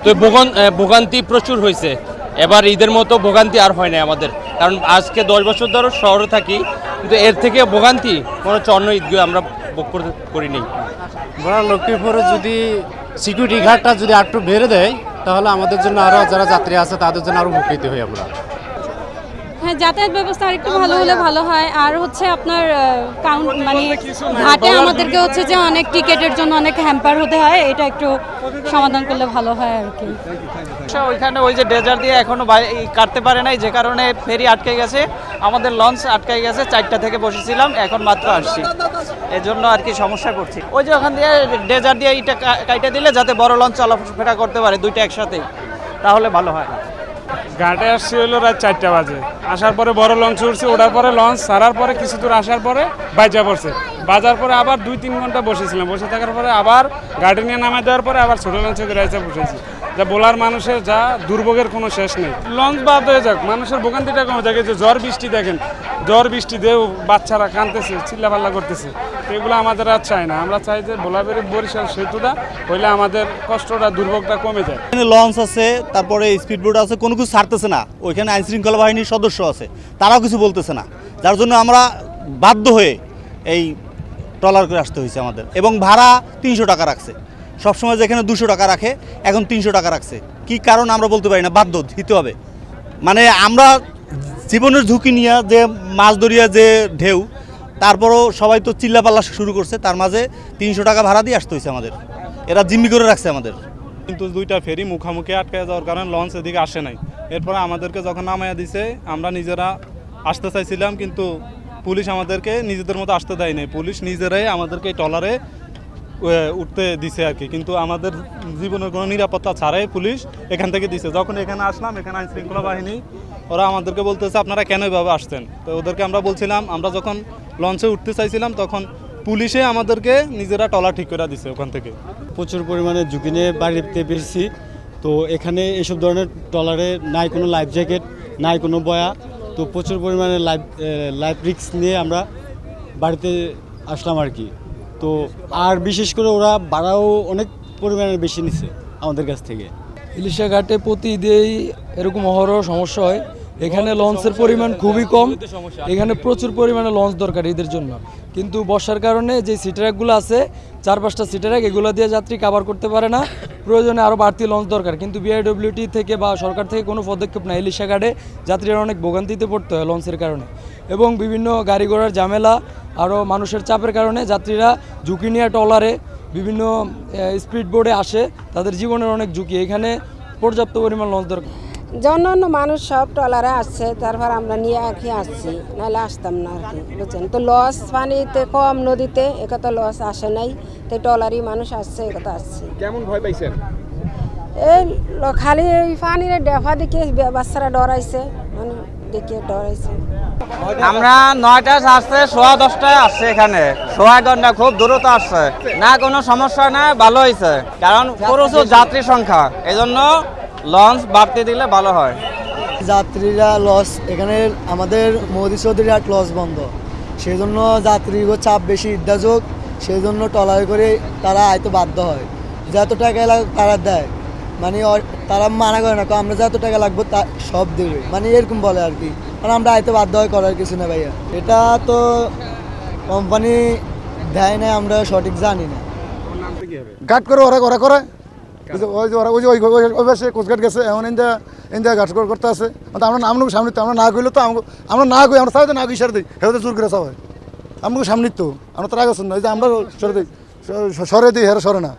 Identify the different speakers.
Speaker 1: তো ভোগান্তি প্রচুর হয়েছে। এবার ঈদের মতো ভোগান্তি আর হয় না আমাদের, কারণ আজকে 10 বছর ধরে শহরে থাকি, কিন্তু এর থেকে ভোগান্তি মনে হচ্ছে অন্য ঈদগুলো আমরা ভোগ করিনি।
Speaker 2: লক্ষ্মীপুরে যদি সিকিউরিটি গার্ডটা যদি একটু বেড়ে দেয় তাহলে আমাদের জন্য আরও যারা যাত্রী আছে তাদের জন্য আরও উপকৃত হই আমরা।
Speaker 3: হ্যাঁ, যাতায়াত ব্যবস্থা আরেকটু ভালো হলে ভালো হয়। আর হচ্ছে আপনার মানে ঘাটে আমাদেরকে হচ্ছে যে অনেক টিকেটের জন্য অনেক হ্যাম্পার হতে হয়, এটা একটু সমাধান করলে ভালো হয় আর কি।
Speaker 4: ওইখানে ওই যে ডেজার দিয়ে এখনো কাটতে পারে নাই, যে কারণে ফেরি আটকে গেছে, আমাদের লঞ্চ আটকে গেছে। 4টা থেকে বসেছিলাম, এখন মাত্র আসছি, এজন্য আর কি সমস্যা করছি। ওই যে ওখান দিয়ে ডেজার দিয়ে ইটা কাইটে দিলে যাতে বড় লঞ্চ চলাফেরা করতে পারে দুইটা একসাথেই, তাহলে ভালো হয়।
Speaker 5: ঘাটে আসছি হলো রাত 4টা বাজে, আসার পরে বড় লঞ্চ উঠছে, ওঠার পরে লঞ্চ ছাড়ার পরে কিছু দূর আসার পরে বাইজা পড়ছে, বাজার পরে আবার 2-3 ঘন্টা বসেছিলাম, বসে থাকার পরে আবার গাড়ি নিয়ে নামাই দেওয়ার পরে আবার ছোটো লঞ্চে করে এসে বসেছি। যা বলার মানুষের যা দুর্ভোগের কোনো শেষ নেই। লঞ্চ বাদ হয়ে যাক, মানুষের ভোগান্তিটা কমে যাক। যে ঝড় বৃষ্টি দেখেন, ঝড় বৃষ্টি দেও বাচ্চারা কাঁদতেছে, চিল্লাপাল্লা করতেছে, এগুলো আমাদের আর চাই না। আমরা চাই যে ভোলাবেড়ি বরিশাল সেতুটা হইলে আমাদের কষ্টটা দুর্ভোগটা কমে যায়।
Speaker 6: এখানে লঞ্চ আছে, তারপরে স্পিডবোট আছে, কোনো কিছু ছাড়তেছে না। ওইখানে আইনশৃঙ্খলা বাহিনীর সদস্য আছে, তারাও কিছু বলতেছে না, যার জন্য আমরা বাধ্য হয়ে এই ট্রলার করে আসতে হয়েছে আমাদের। এবং ভাড়া 300 টাকা রাখছে, সবসময় যেখানে 200 টাকা রাখে এখন 300 টাকা রাখছে। কি কারণ আমরা বলতে পারি না, বাধ্য দিতে হবে। মানে আমরা জীবনের ঝুঁকি নিয়ে যে মাছ ধরিয়া যে ঢেউ, তারপরও সবাই তো চিল্লাপাল্লা শুরু করছে, তার মাঝে 300 টাকা ভাড়া দিয়ে আসতে হয়েছে আমাদের। এরা জিম্মি করে রাখছে আমাদের।
Speaker 5: কিন্তু 2টা ফেরি মুখামুখি আটকে যাওয়ার কারণে লঞ্চ এদিকে আসে নাই। এরপরে আমাদেরকে যখন নামাইয়া দিছে, আমরা নিজেরা আসতে চাইছিলাম, কিন্তু পুলিশ আমাদেরকে নিজেদের মতো আসতে দেয় নাই। পুলিশ নিজেরাই আমাদেরকে ট্রলারে উঠতে দিছে আর কি, কিন্তু আমাদের জীবনের কোনো নিরাপত্তা ছাড়াই পুলিশ এখান থেকে দিছে। যখন এখানে আসলাম, এখানে আইনশৃঙ্খলা বাহিনী ওরা আমাদেরকে বলতেছে আপনারা কেন এভাবে আসছেন। তো ওদেরকে আমরা বলছিলাম, আমরা যখন লঞ্চে উঠতে চাইছিলাম তখন পুলিশে আমাদেরকে নিজেরা ট্রলার ঠিক করে দিছে ওখান থেকে।
Speaker 7: প্রচুর পরিমাণে ঝুঁকি নিয়ে বাড়িতে পেরেছি। তো এখানে এসব ধরনের ট্রলারে নাই কোনো লাইফ জ্যাকেট, নাই কোনো বয়া, তো প্রচুর পরিমাণে লাইফ রিস্ক নিয়ে আমরা বাড়িতে আসলাম আর কি। তো আর বিশেষ করে ওরা ভাড়াও অনেক পরিমাণে বেশি নিছে আমাদের কাছ থেকে।
Speaker 8: ইলিশা ঘাটে প্রতি ঈদেই এরকম অহরহ সমস্যা হয়। এখানে লঞ্চের পরিমাণ খুবই কম, এখানে প্রচুর পরিমাণে লঞ্চ দরকার ঈদের জন্য, কিন্তু বর্ষার কারণে যে সিটারাকগুলো আছে 4-5টা সিটারাক, এগুলো দিয়ে যাত্রী কাভার করতে পারে না। প্রয়োজনে আরও বাড়তি লঞ্চ দরকার, কিন্তু বিআইডব্লিউটি থেকে বা সরকার থেকে কোনো পদক্ষেপ নাই। ইলিশা ঘাটে যাত্রীরা অনেক ভোগান্তিতে পড়তে হয় লঞ্চের কারণে, এবং বিভিন্ন গাড়ি ঘোড়ার ঝামেলা আরও মানুষের চাপের কারণে যাত্রীরা ঝুঁকি নিয়ে ট্রলারে বিভিন্ন স্পিড বোর্ডে আসে, তাদের জীবনের অনেক ঝুঁকি। এখানে পর্যাপ্ত পরিমাণ লঞ্চ দরকার।
Speaker 9: অন্য মানুষ সব ট্রলারে আসছে, তারপর আমরা নিয়ে আর কি আসছি, নাহলে আসতাম না আর কি, বুঝছেন তো। লস পানিতে কম, নদীতে একথা লস আসে নাই, তো ট্রলারই মানুষ আসছে, একথা আসছে।
Speaker 10: কেমন ভয় পাইছেন?
Speaker 9: এই খালি ওই পানির ডেফা দিকে বাচ্চারা ডরাইছে, মানে দেখে ডরাইছে।
Speaker 4: আমরা 9টা আসছে, 10:15টায় আসছে, এখানে 10:30 খুব দূরত্ব আসছে, না কোনো সমস্যা না, ভালো হয়েছে। কারণ প্রচুর যাত্রী সংখ্যা, এজন্য লঞ্চ বাড়তে দিলে ভালো হয়।
Speaker 11: যাত্রীরা লস, এখানে আমাদের মোদি চৌধুরীহাট লঞ্চ বন্ধ, সেই জন্য যাত্রীর চাপ বেশি, ইদ্যাযোগ, সেই জন্য ট্রলার করে তারা আইতে বাধ্য হয়। যত টাকা লাগে তারা দেয়, মানে তারা মানা করে না, আমরা যত টাকা লাগবে তা সব দেবে, মানে এরকম বলে আর কি। কারণ আমরা আইতে বাধ্য হয়, করার কিছু না ভাইয়া। এটা তো কোম্পানি দেয় না, আমরা সঠিক জানি না।
Speaker 10: গার্ড করে ওরা করে কোচঘাট গেছে, এমন ইন্ডিয়া গার্ড করতে আছে। আমরা নামলুক সামনে, আমরা না কইলে তো আমরা না কই, আমরা চাই না কই সার দিই, হেতে জোর করে চাওয়া হয়। আমাকে সামনে তো আমরা তো আগে না, যে আমরা সরে দিই, হেরা সরে না।